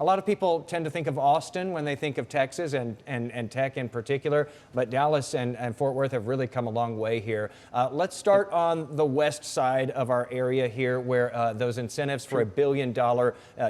A lot of people tend to think of Austin when they think of Texas and tech in particular, but Dallas and Fort Worth have really come a long way here. Let's start on the west side of our area here, where those incentives for $1 billion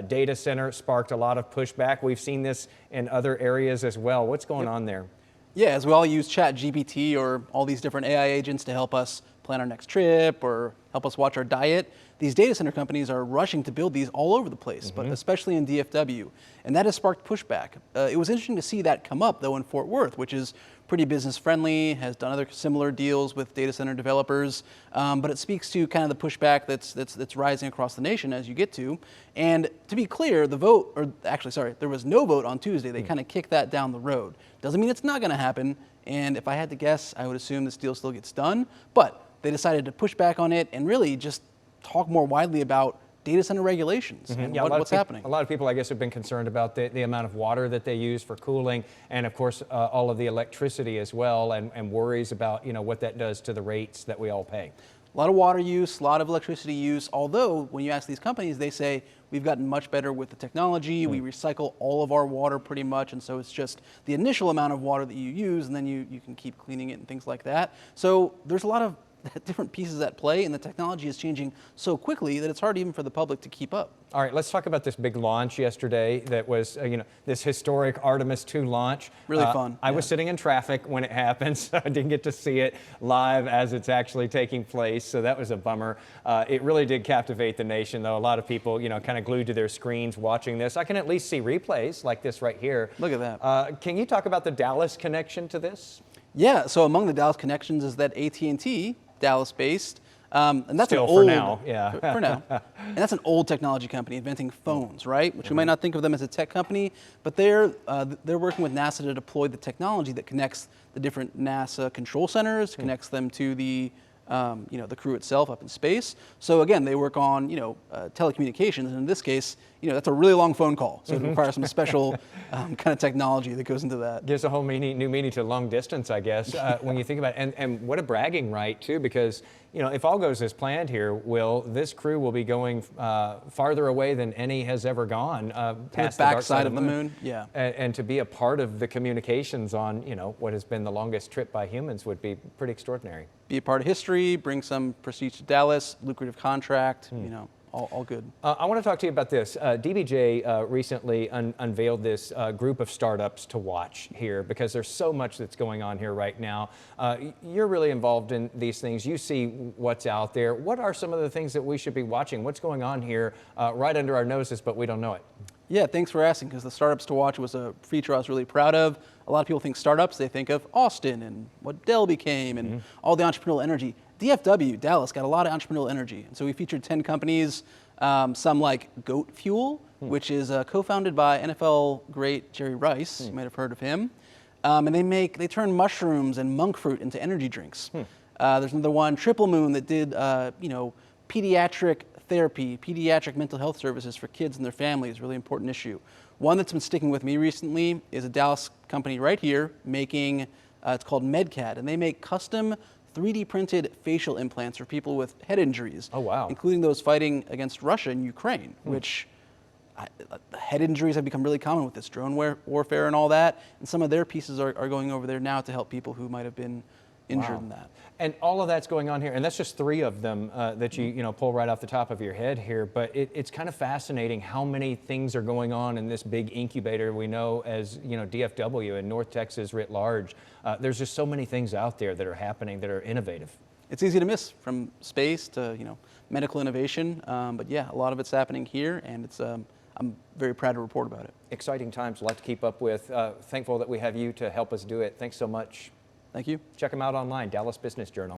data center sparked a lot of pushback. We've seen this in other areas as well. What's going on there? Yeah, as we all use ChatGPT or all these different AI agents to help us plan our next trip or help us watch our diet, these data center companies are rushing to build these all over the place, but especially in DFW. And that has sparked pushback. It was interesting to see that come up, though, in Fort Worth, which is pretty business friendly, has done other similar deals with data center developers. But it speaks to kind of the pushback that's rising across the nation as you get to. And to be clear, the vote, or actually, sorry, there was no vote on Tuesday. They kind of kicked that down the road. Doesn't mean it's not going to happen. And if I had to guess, I would assume this deal still gets done. But they decided to push back on it and really just talk more widely about data center regulations and what's happening. A lot of people, I guess, have been concerned about the amount of water that they use for cooling, and of course, all of the electricity as well, and worries about what that does to the rates that we all pay. A lot of water use, a lot of electricity use, although when you ask these companies, they say we've gotten much better with the technology, we recycle all of our water pretty much, and so it's just the initial amount of water that you use, and then you can keep cleaning it and things like that. So there's a lot of different pieces at play, and the technology is changing so quickly that it's hard even for the public to keep up. All right, let's talk about this big launch yesterday that was, this historic Artemis II launch. Really fun. I was sitting in traffic when it happened, so I didn't get to see it live as it's actually taking place, so that was a bummer. It really did captivate the nation, though. A lot of people, kind of glued to their screens watching this. I can at least see replays like this right here. Look at that. Can you talk about the Dallas connection to this? Yeah, so among the Dallas connections is that AT&T, Dallas-based, and that's Still an old, for now, yeah. for now. And that's an old technology company inventing phones, right? Which we might not think of them as a tech company, but they're working with NASA to deploy the technology that connects the different NASA control centers, connects them to the the crew itself up in space. So again, they work on telecommunications, and in this case, that's a really long phone call. So it requires some special kind of technology that goes into that. Gives a whole new meaning to long distance, I guess, when you think about it. And what a bragging right, too, because if all goes as planned here, Will, this crew will be going farther away than any has ever gone past the backside of the moon. Yeah. And to be a part of the communications on, what has been the longest trip by humans would be pretty extraordinary. Be a part of history, bring some prestige to Dallas, lucrative contract, all good. I want to talk to you about this. DBJ recently unveiled this group of startups to watch here because there's so much that's going on here right now. You're really involved in these things. You see what's out there. What are some of the things that we should be watching? What's going on here right under our noses, but we don't know it? Yeah, thanks for asking, because the Startups to Watch was a feature I was really proud of. A lot of people think startups, they think of Austin and what Dell became and all the entrepreneurial energy. DFW, Dallas, got a lot of entrepreneurial energy. And so we featured 10 companies, some like Goat Fuel, which is co-founded by NFL great Jerry Rice. You might have heard of him. And they turn mushrooms and monk fruit into energy drinks. There's another one, Triple Moon, that did pediatric therapy, pediatric mental health services for kids and their families, really important issue. One that's been sticking with me recently is a Dallas company right here making, it's called MedCat, and they make custom 3D printed facial implants for people with head injuries. Oh, wow. Including those fighting against Russia and Ukraine, which head injuries have become really common with this drone warfare and all that. And some of their pieces are going over there now to help people who might have been injured in that. And all of that's going on here, and that's just 3 of them that you pull right off the top of your head here. But it's kind of fascinating how many things are going on in this big incubator we know as DFW and North Texas writ large. There's just so many things out there that are happening that are innovative. It's easy to miss, from space to medical innovation. But yeah, a lot of it's happening here, and it's I'm very proud to report about it. Exciting times, a lot to keep up with. Thankful that we have you to help us do it. Thanks so much. Thank you. Check them out online, Dallas Business Journal.